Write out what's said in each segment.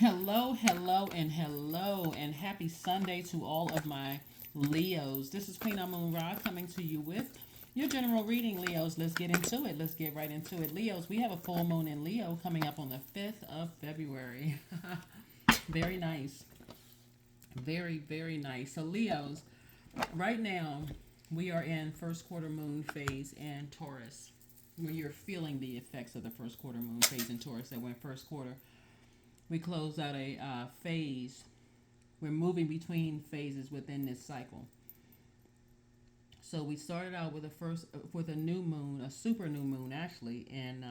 Hello, hello, and happy Sunday to all of my Leos. This is Queen Amun Ra coming to you with your general reading, Leos. Let's get into it. Let's get right into it. Leos, we have a full moon in Leo coming up on the 5th of February. Very nice. Very, very nice. So, Leos, right now we are in first quarter moon phase in Taurus, where you're feeling the effects of the first quarter moon phase in Taurus that went first quarter. We close out a phase. We're moving between phases within this cycle. So we started out with a new moon, a super new moon actually, in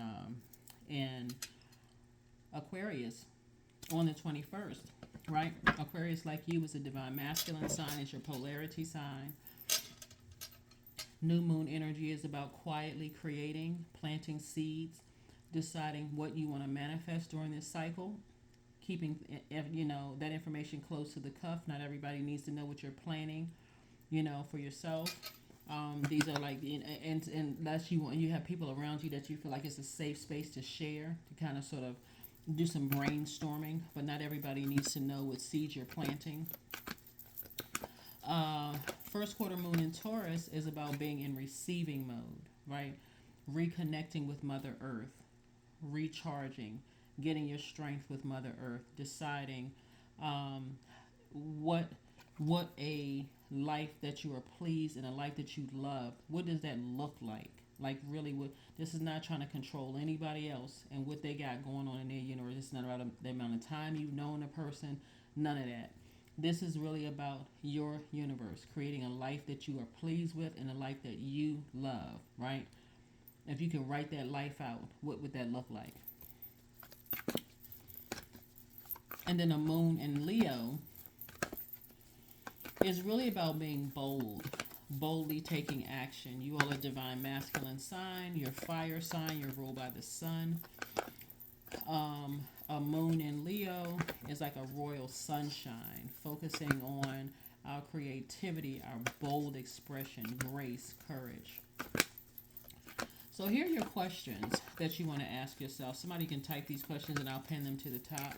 Aquarius on the 21st, right? Aquarius, like you, is a divine masculine sign. It's your polarity sign. New moon energy is about quietly creating, planting seeds, deciding what you want to manifest during this cycle, keeping that information close to the cuff. Not everybody needs to know what you're planning, for yourself. These are like, and unless you have people around you that you feel like it's a safe space to share, to kind of sort of do some brainstorming. But not everybody needs to know what seeds you're planting. First quarter moon in Taurus is about being in receiving mode, right? Reconnecting with Mother Earth, recharging, getting your strength with Mother Earth, deciding um, what a life that you are pleased and a life that you love. What does that look like? Like really, what this is not trying to control anybody else and what they got going on in their universe. It's not about the amount of time you've known a person. None of that. This is really about your universe, creating a life that you are pleased with and a life that you love, right? If you can write that life out, what would that look like? And then a moon in Leo is really about being bold, boldly taking action. You all are divine masculine sign, your fire sign, you're ruled by the sun. A moon in Leo is like a royal sunshine, focusing on our creativity, our bold expression, grace, courage. So here are your questions that you want to ask yourself. Somebody can type these questions and I'll pin them to the top.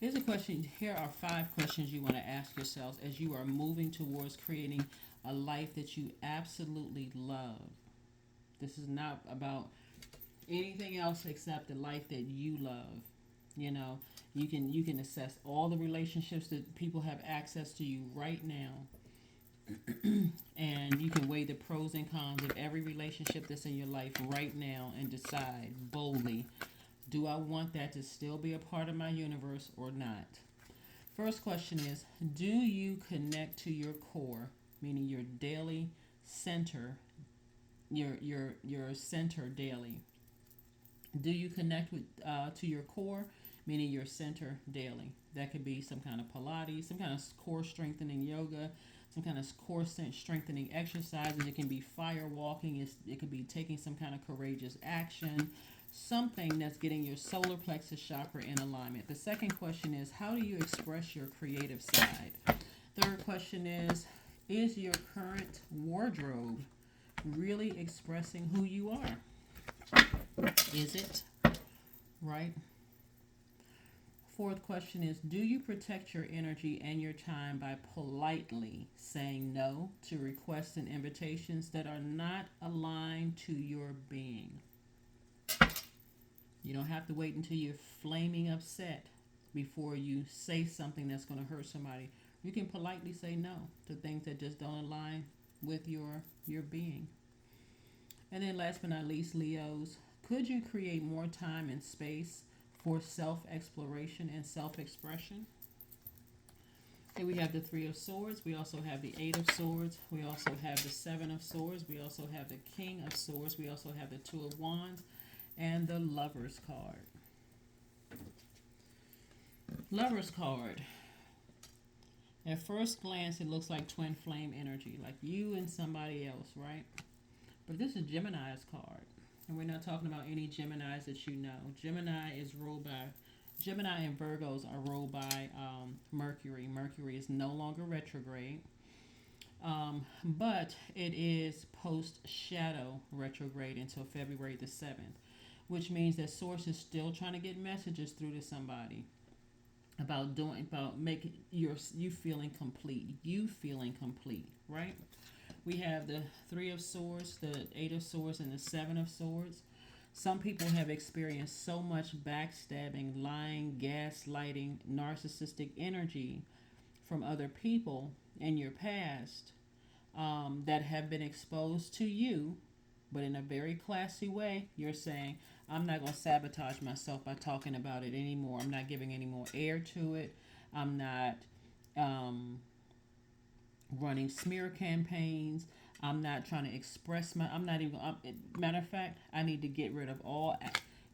Here's a question. Here are 5 questions you want to ask yourselves as you are moving towards creating a life that you absolutely love. This is not about anything else except the life that you love. You can assess all the relationships that people have access to you right now. And you can weigh the pros and cons of every relationship that's in your life right now and decide boldly, do I want that to still be a part of my universe or not? First question is, do you connect to your core, meaning your daily center, your center daily? Do you connect with to your core, meaning your center daily? That could be some kind of Pilates, some kind of core strengthening yoga, some kind of core strengthening exercises. It can be fire walking. It could be taking some kind of courageous action, something that's getting your solar plexus chakra in alignment. The second question is, how do you express your creative side? Third question is your current wardrobe really expressing who you are? Is it? Right? Fourth question is, do you protect your energy and your time by politely saying no to requests and invitations that are not aligned to your being? You don't have to wait until you're flaming upset before you say something that's going to hurt somebody. You can politely say no to things that just don't align with your being. And then last but not least, Leos, could you create more time and space for self-exploration and self-expression? Here we have the 3 of Swords. We also have the 8 of Swords. We also have the 7 of Swords. We also have the King of Swords. We also have the 2 of Wands and the Lover's card. Lover's card. At first glance, it looks like twin flame energy, like you and somebody else, right? But this is Gemini's card. And we're not talking about any Geminis that you know. Gemini and Virgos are ruled by Mercury. Mercury is no longer retrograde, but it is post-shadow retrograde until February the 7th, which means that Source is still trying to get messages through to somebody. about making you feeling complete, right? We have the Three of Swords, the Eight of Swords, and the Seven of Swords. Some people have experienced so much backstabbing, lying, gaslighting, narcissistic energy from other people in your past, that have been exposed to you, but in a very classy way. You're saying, I'm not going to sabotage myself by talking about it anymore. I'm not giving any more air to it. I'm not um, running smear campaigns. I'm not trying to express I'm not even, matter of fact, I need to get rid of all,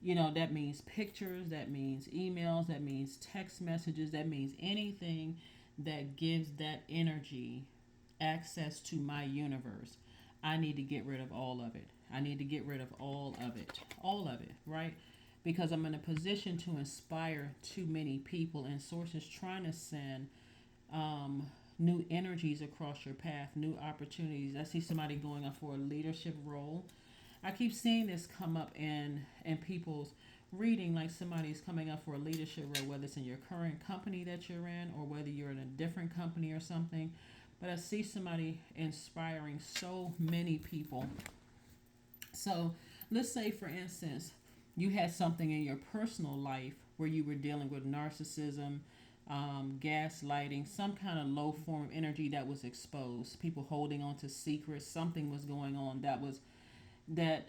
that means pictures, that means emails, that means text messages, that means anything that gives that energy access to my universe. I need to get rid of all of it. I need to get rid of all of it. All of it, right? Because I'm in a position to inspire too many people, and Source is trying to send um, new energies across your path, new opportunities. I see somebody going up for a leadership role. I keep seeing this come up in people's reading, like somebody's coming up for a leadership role, whether it's in your current company that you're in or whether you're in a different company or something. But I see somebody inspiring so many people. So let's say, for instance, you had something in your personal life where you were dealing with narcissism, gaslighting, some kind of low form of energy that was exposed. People holding on to secrets. Something was going on that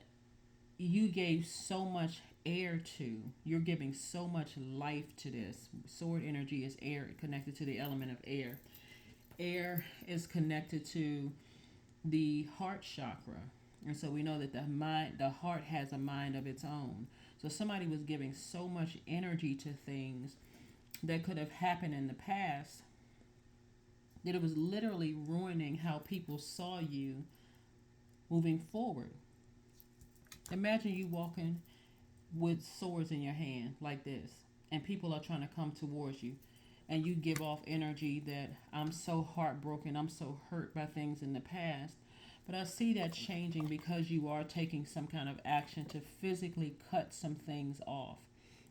you gave so much air to. You're giving so much life to this. Sword energy is air, connected to the element of air. Air is connected to the heart chakra. And so we know that the heart has a mind of its own. So somebody was giving so much energy to things that could have happened in the past that it was literally ruining how people saw you moving forward. Imagine you walking with swords in your hand like this, and people are trying to come towards you, and you give off energy that I'm so heartbroken, I'm so hurt by things in the past. But I see that changing because you are taking some kind of action to physically cut some things off.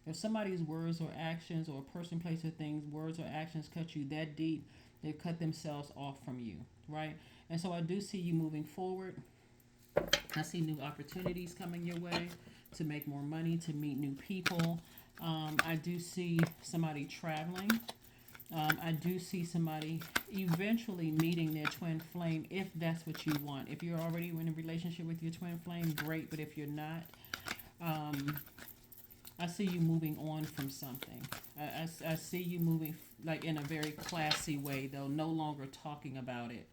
If somebody's words or actions, or a person, place, or things, words or actions cut you that deep, they cut themselves off from you, right? And so I do see you moving forward. I see new opportunities coming your way to make more money, to meet new people. I do see somebody traveling. I do see somebody eventually meeting their twin flame, if that's what you want. If you're already in a relationship with your twin flame, great. But if you're not, I see you moving on from something. I see you moving like in a very classy way, though, no longer talking about it.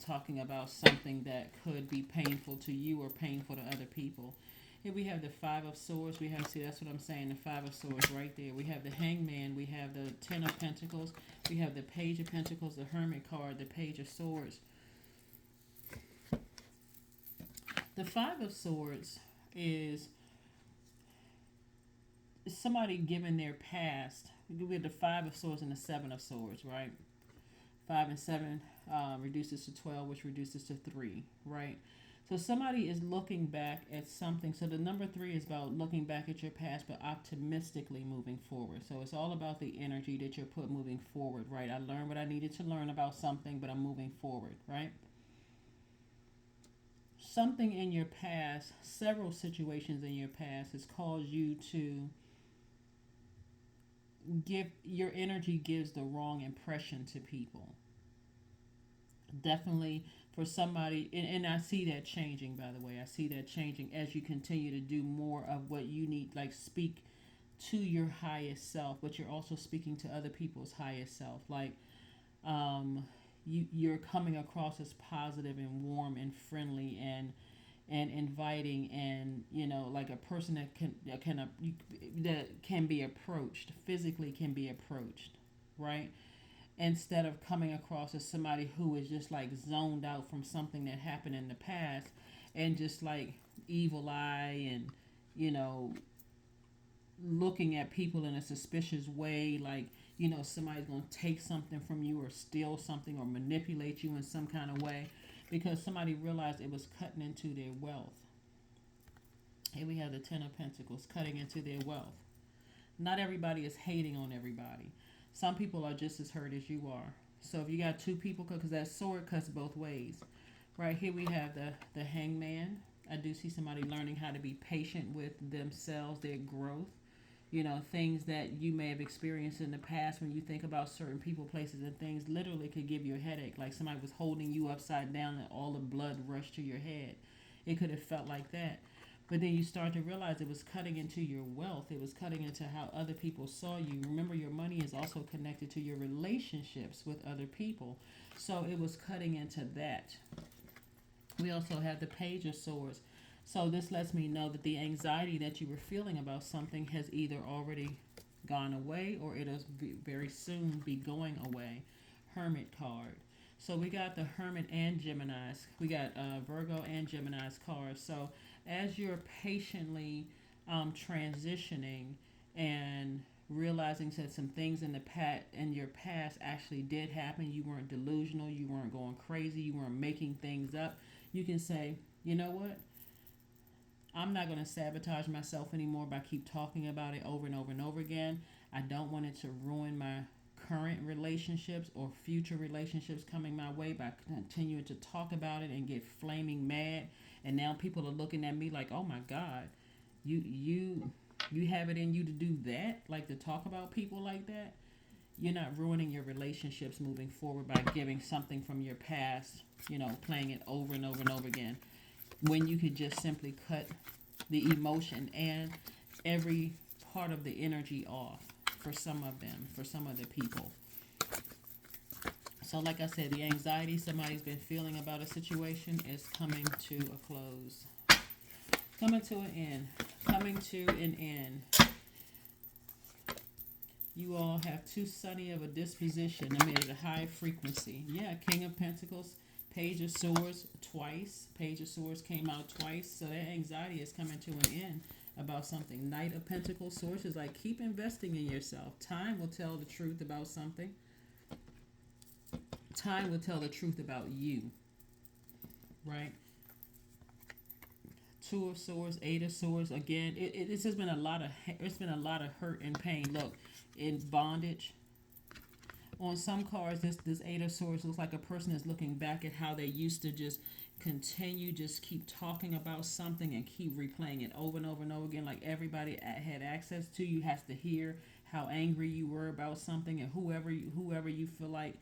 Talking about something that could be painful to you or painful to other people. Here we have the Five of Swords. We have, see, that's what I'm saying, the Five of Swords right there. We have the Hangman. We have the Ten of Pentacles. We have the Page of Pentacles, the Hermit card, the Page of Swords. The Five of Swords is somebody given their past. We have the Five of Swords and the Seven of Swords, right? 5 and 7 reduces to 12, which reduces to 3, right? So somebody is looking back at something. So the number 3 is about looking back at your past, but optimistically moving forward. So it's all about the energy that you're put moving forward, right? I learned what I needed to learn about something, but I'm moving forward, right? Something in your past, several situations in your past has caused you to your energy gives the wrong impression to people. Definitely for somebody, and I see that changing, by the way. I see that changing as you continue to do more of what you need, like speak to your highest self, but you're also speaking to other people's highest self. Like you're coming across as positive and warm and friendly and inviting, and like a person that can be approached physically, can be approached, right? Instead of coming across as somebody who is just like zoned out from something that happened in the past and just like evil eye, and looking at people in a suspicious way, like somebody's going to take something from you or steal something or manipulate you in some kind of way because somebody realized it was cutting into their wealth. Here we have the Ten of Pentacles, cutting into their wealth. Not everybody is hating on everybody. Some people are just as hurt as you are. So if you got two people, because that sword cuts both ways. Right here we have the hangman. I do see somebody learning how to be patient with themselves, their growth. Things that you may have experienced in the past when you think about certain people, places, and things literally could give you a headache. Like somebody was holding you upside down and all the blood rushed to your head. It could have felt like that. But then you start to realize it was cutting into your wealth. It was cutting into how other people saw you. Remember, your money is also connected to your relationships with other people. So it was cutting into that. We also have the Page of Swords. So this lets me know that the anxiety that you were feeling about something has either already gone away or it'll very soon be going away. Hermit card. So we got the Hermit and Gemini's. We got Virgo and Gemini's cards. So as you're patiently transitioning and realizing that some things in your past actually did happen, you weren't delusional, you weren't going crazy, you weren't making things up. You can say, you know what? I'm not going to sabotage myself anymore by keep talking about it over and over and over again. I don't want it to ruin my current relationships or future relationships coming my way by continuing to talk about it and get flaming mad. And now people are looking at me like, oh my God, you have it in you to do that, like to talk about people like that. You're not ruining your relationships moving forward by giving something from your past, playing it over and over and over again, when you could just simply cut the emotion and every part of the energy off for some of them, for some of the people. So like I said, the anxiety somebody's been feeling about a situation is coming to a close. Coming to an end. Coming to an end. You all have too sunny of a disposition. I made it a high frequency. Yeah, King of Pentacles, Page of Swords twice. Page of Swords came out twice. So that anxiety is coming to an end about something. Knight of Pentacles, Swords is like, keep investing in yourself. Time will tell the truth about something. Time will tell the truth about you. Right? Two of Swords, Eight of Swords. Again, it's just been a lot of hurt and pain. Look, in bondage. On some cards, this Eight of Swords looks like a person is looking back at how they used to just keep talking about something and keep replaying it over and over and over again. Like everybody had access to you has to hear how angry you were about something, and whoever you feel like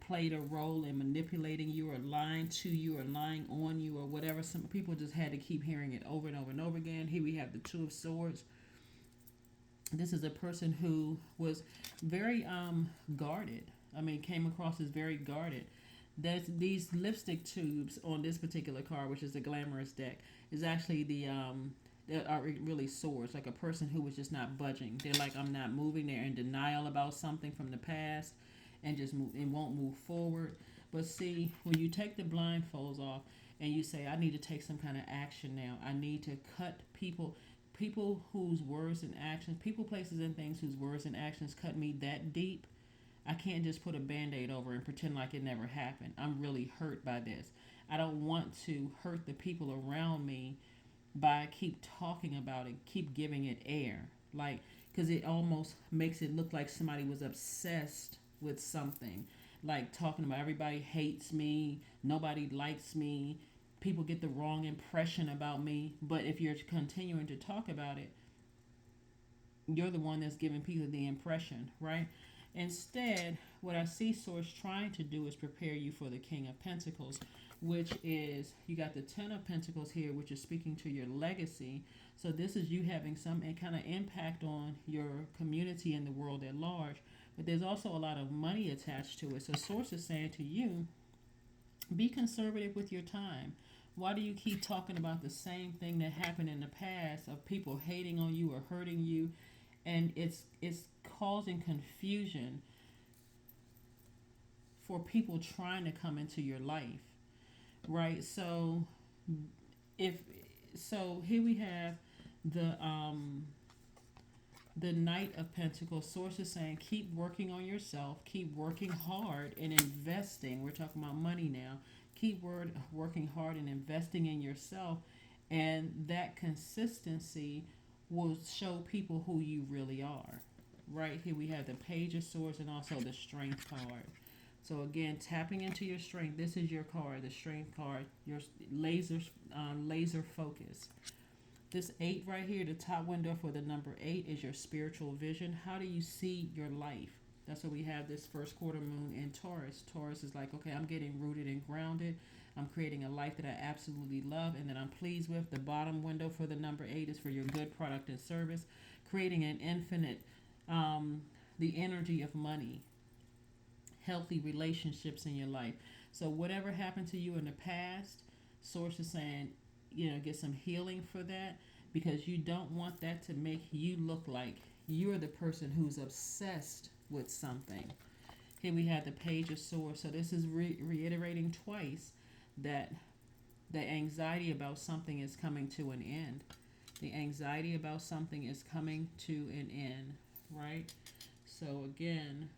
played a role in manipulating you or lying to you or lying on you or whatever. Some people just had to keep hearing it over and over and over again. Here we have the Two of Swords. This is a person who was very guarded. Came across as very guarded. There's these lipstick tubes on this particular card, which is a glamorous deck, is actually that are really swords, like a person who was just not budging. They're like, I'm not moving. They're in denial about something from the past and just won't move forward. But see, when you take the blindfolds off and you say, I need to take some kind of action now. I need to cut people whose words and actions, people, places, and things whose words and actions cut me that deep. I can't just put a Band-Aid over and pretend like it never happened. I'm really hurt by this. I don't want to hurt the people around me by keep talking about it, keep giving it air. Like, because it almost makes it look like somebody was obsessed with something. Like talking about everybody hates me, nobody likes me, people get the wrong impression about me. But if you're continuing to talk about it, you're the one that's giving people the impression, right? Instead, what I see Source trying to do is prepare you for the King of Pentacles, which is, you got the Ten of Pentacles here, which is speaking to your legacy. So this is you having some kind of impact on your community and the world at large. But there's also a lot of money attached to it. So Source is saying to you, be conservative with your time. Why do you keep talking about the same thing that happened in the past of people hating on you or hurting you? And it's causing confusion for people trying to come into your life, right? So here we have the Knight of Pentacles. Source is saying, keep working on yourself, keep working hard and investing. We're talking about money now. Keep working hard and investing in yourself, and that consistency will show people who you really are. Right here we have the Page of Swords and also the Strength card. So again, tapping into your strength. This is your card, the Strength card. Your laser focus. This 8 right here, the top window for the number 8 is your spiritual vision. How do you see your life? That's what we have this first quarter moon in Taurus. Taurus is like, okay, I'm getting rooted and grounded. I'm creating a life that I absolutely love and that I'm pleased with. The bottom window for the number 8 is for your good product and service. Creating an infinite, the energy of money, healthy relationships in your life. So whatever happened to you in the past, Source is saying, get some healing for that, because you don't want that to make you look like you're the person who's obsessed with something. Here we have the Page of Swords. So this is reiterating twice that the anxiety about something is coming to an end. The anxiety about something is coming to an end, right? So again,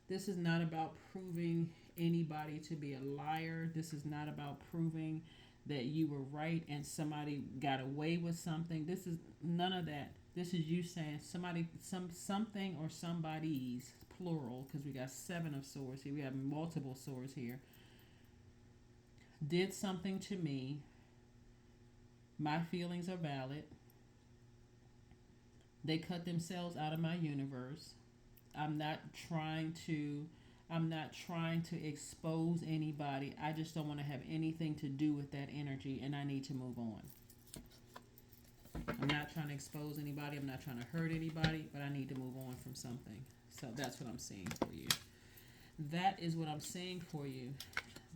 this is not about proving anybody to be a liar. This is not about proving that you were right and somebody got away with something. This is none of that. This is you saying something or somebody's, plural, because we got 7 of Swords here. We have multiple swords here. Did something to me. My feelings are valid. They cut themselves out of my universe. I'm not trying to expose anybody. I just don't want to have anything to do with that energy, and I need to move on. I'm not trying to expose anybody. I'm not trying to hurt anybody, but I need to move on from something. So that's what I'm seeing for you. That is what I'm seeing for you.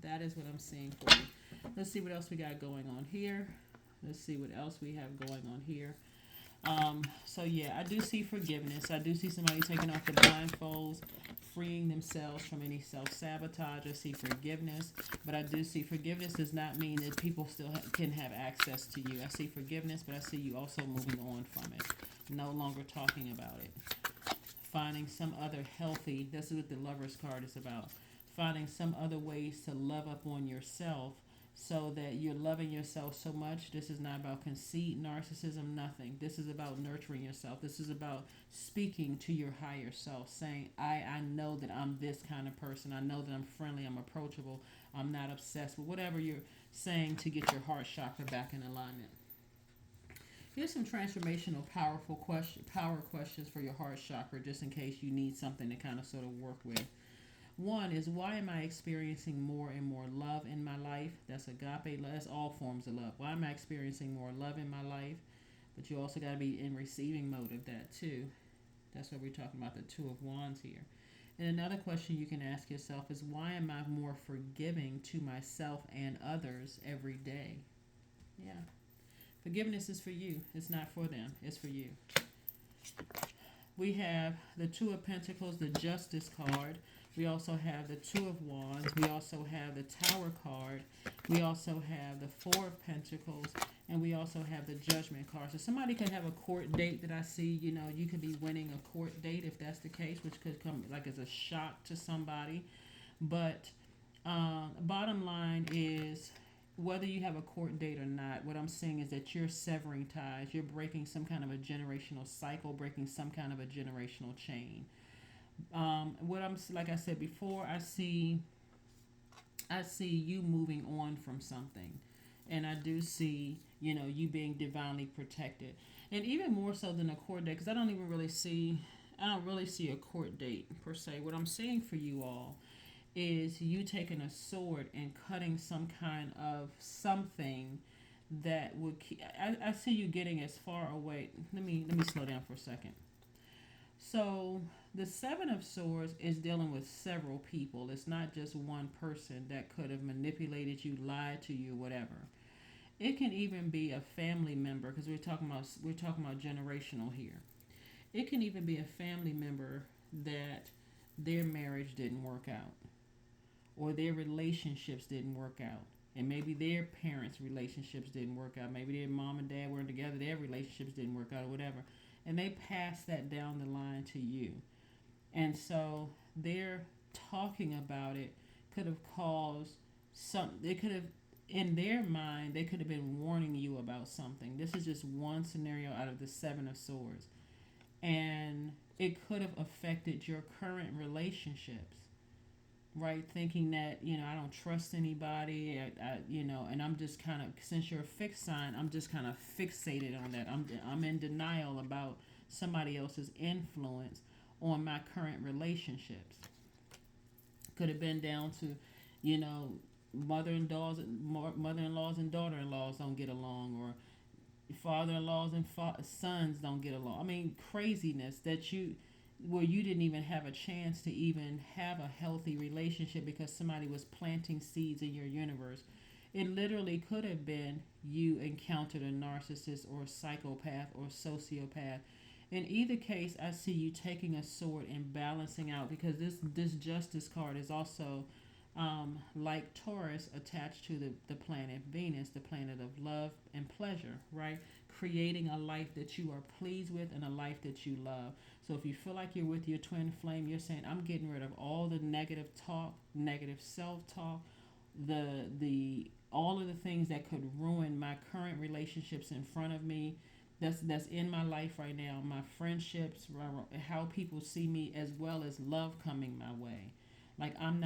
That is what I'm seeing for you. Let's see what else we got going on here. Let's see what else we have going on here. So yeah, I do see forgiveness. I do see somebody taking off the blindfolds, freeing themselves from any self-sabotage. I see forgiveness, but I do see forgiveness does not mean that people still can have access to you. I see forgiveness, but I see you also moving on from it, no longer talking about it. Finding some other healthy, this is what the Lover's card is about. Finding some other ways to love up on yourself so that you're loving yourself so much. This is not about conceit, narcissism, nothing. This is about nurturing yourself. This is about speaking to your higher self, saying, I know that I'm this kind of person. I know that I'm friendly, I'm approachable, I'm not obsessed with whatever you're saying to get your heart chakra back in alignment. Here's some transformational, power questions for your heart chakra, just in case you need something to kind of sort of work with. One is, why am I experiencing more and more love in my life? That's agape love. That's all forms of love. Why am I experiencing more love in my life? But you also got to be in receiving mode of that too. That's what we're talking about, the 2 of Wands here. And another question you can ask yourself is, why am I more forgiving to myself and others every day? Yeah. Forgiveness is for you. It's not for them. It's for you. We have the 2 of Pentacles, the Justice card. We also have the 2 of Wands. We also have the Tower card. We also have the 4 of Pentacles. And we also have the Judgment card. So somebody could have a court date that I see. You could be winning a court date if that's the case, which could come like as a shock to somebody. But bottom line is, whether you have a court date or not, what I'm saying is that you're severing ties. You're breaking some kind of a generational cycle, breaking some kind of a generational chain. Like I said before, I see you moving on from something, and I do see you being divinely protected, and even more so than a court date, because I don't really see a court date per se. What I'm seeing for you all is you taking a sword and cutting some kind of something that would keep. I see you getting as far away. Let me slow down for a second. So the 7 of Swords is dealing with several people. It's not just one person that could have manipulated you, lied to you, whatever. It can even be a family member, because we're talking about generational here. It can even be a family member that their marriage didn't work out, or their relationships didn't work out. And maybe their parents' relationships didn't work out. Maybe their mom and dad weren't together, their relationships didn't work out, or whatever. And they pass that down the line to you. And so they're talking about it could have caused it could have in their mind, they could have been warning you about something. This is just one scenario out of the Seven of Swords. And it could have affected your current relationships, right? Thinking that, I don't trust anybody, and I'm just kind of, since you're a fixed sign, I'm just kind of fixated on that. I'm in denial about somebody else's influence on my current relationships. Could have been down to, you know, mother-in-laws, mother-in-laws and daughter-in-laws don't get along, or father-in-laws and sons don't get along. I mean, craziness that where you didn't even have a chance to even have a healthy relationship because somebody was planting seeds in your universe. It literally could have been you encountered a narcissist or a psychopath or sociopath. In either case, I see you taking a sword and balancing out, because this justice card is also like Taurus, attached to the planet Venus, the planet of love and pleasure, right? Creating a life that you are pleased with and a life that you love. So if you feel like you're with your twin flame, you're saying, I'm getting rid of all the negative talk, negative self-talk, the all of the things that could ruin my current relationships in front of me, that's in my life right now, my friendships, how people see me, as well as love coming my way. Like, I'm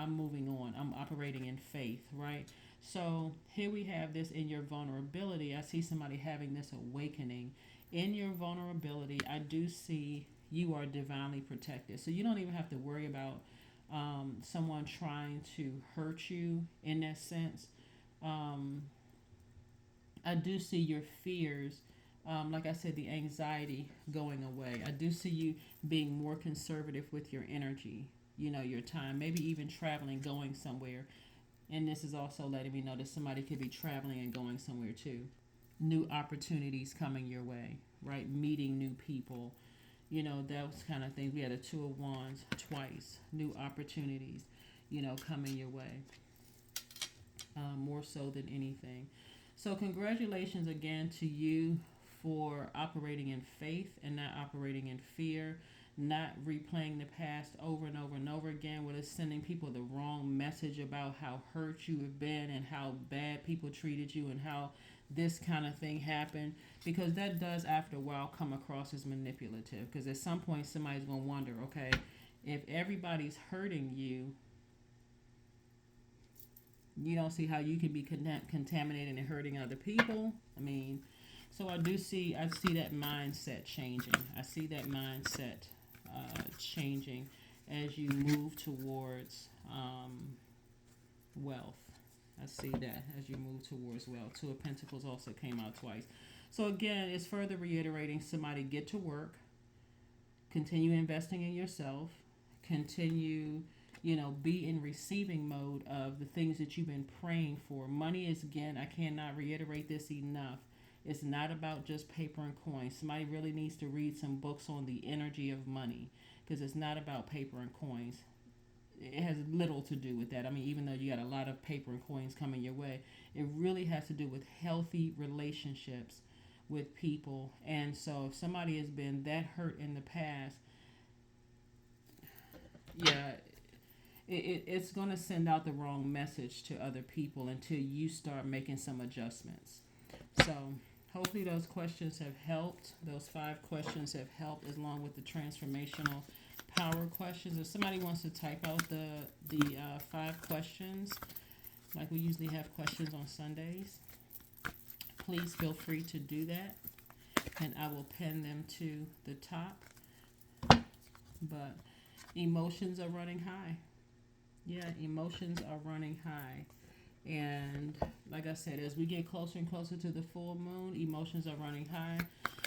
moving on. I'm operating in faith, right? So here we have this in your vulnerability. I see somebody having this awakening. In your vulnerability, I do see you are divinely protected. So you don't even have to worry about someone trying to hurt you in that sense. Um, I do see your fears, like I said, the anxiety going away. I do see you being more conservative with your energy, your time, maybe even traveling, going somewhere. And this is also letting me know that somebody could be traveling and going somewhere too. New opportunities coming your way, right? Meeting new people, those kind of things. We had a Two of Wands twice. New opportunities, coming your way, more so than anything. So congratulations again to you for operating in faith and not operating in fear, not replaying the past over and over and over again, with us sending people the wrong message about how hurt you have been and how bad people treated you and how this kind of thing happened, because that does after a while come across as manipulative, because at some point somebody's going to wonder, okay, if everybody's hurting you, you don't see how you can be contaminating and hurting other people. I mean, so I see that mindset changing. I see that mindset changing as you move towards wealth. I see that as you move towards wealth. Two of Pentacles also came out twice. So again, it's further reiterating, somebody get to work, continue investing in yourself, continue, be in receiving mode of the things that you've been praying for. Money is, again, I cannot reiterate this enough. It's not about just paper and coins. Somebody really needs to read some books on the energy of money, because it's not about paper and coins. It has little to do with that. I mean, even though you got a lot of paper and coins coming your way, it really has to do with healthy relationships with people. And so if somebody has been that hurt in the past, yeah, it's going to send out the wrong message to other people until you start making some adjustments. So hopefully those questions have helped. Those 5 questions have helped, along with the transformational power questions. If somebody wants to type out the 5 questions, like we usually have questions on Sundays, please feel free to do that, and I will pin them to the top. But emotions are running high. Yeah, emotions are running high. And like I said, as we get closer and closer to the full moon, emotions are running high.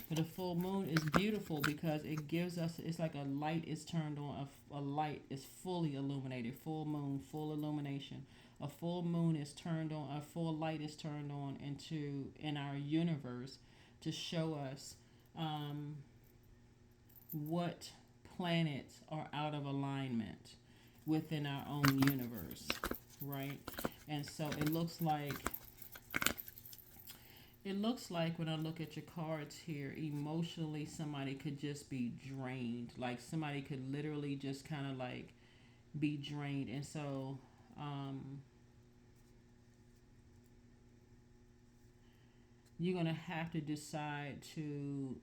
But the full moon is beautiful because it gives us, it's like a light is turned on, a light is fully illuminated. Full moon, full illumination. A full moon is turned on, a full light is turned on in our universe to show us what planets are out of alignment within our own universe, right? And so it looks like when I look at your cards here, emotionally somebody could just be drained. Like somebody could literally just kind of like be drained. And so You're going to have to decide to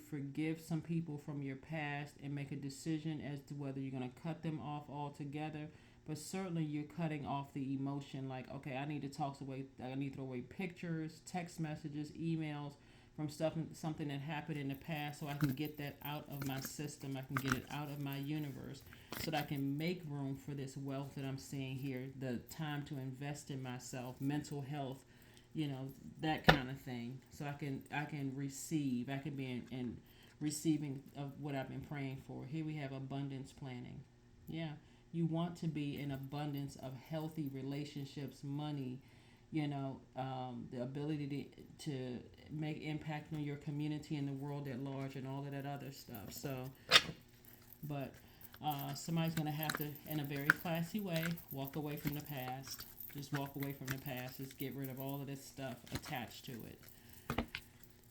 forgive some people from your past and make a decision as to whether you're going to cut them off altogether. But certainly you're cutting off the emotion. Like, okay, I need to toss away, I need to throw away pictures, text messages, emails from stuff, something that happened in the past, so I can get that out of my system. I can get it out of my universe so that I can make room for this wealth that I'm seeing here, the time to invest in myself, mental health, that kind of thing. So I can receive. I can be in receiving of what I've been praying for. Here we have abundance planning. Yeah, you want to be in abundance of healthy relationships, money, the ability to make impact on your community and the world at large, and all of that other stuff. So, but somebody's gonna have to, in a very classy way, walk away from the past. Just walk away from the past. Just get rid of all of this stuff attached to it.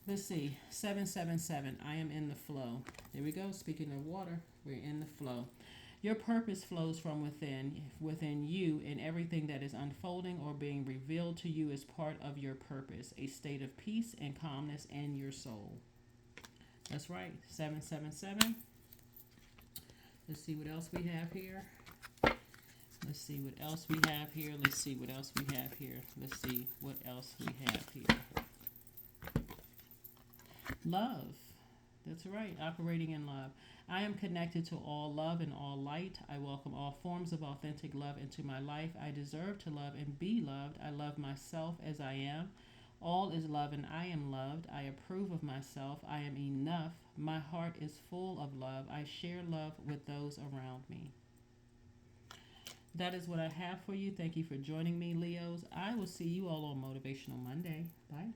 Let's see. 777. I am in the flow. There we go. Speaking of water, we're in the flow. Your purpose flows from within you, and everything that is unfolding or being revealed to you is part of your purpose, a state of peace and calmness in your soul. That's right. 777. Let's see what else we have here. Let's see what else we have here. Let's see what else we have here. Let's see what else we have here. Love. That's right. Operating in love. I am connected to all love and all light. I welcome all forms of authentic love into my life. I deserve to love and be loved. I love myself as I am. All is love and I am loved. I approve of myself. I am enough. My heart is full of love. I share love with those around me. That is what I have for you. Thank you for joining me, Leos. I will see you all on Motivational Monday. Bye.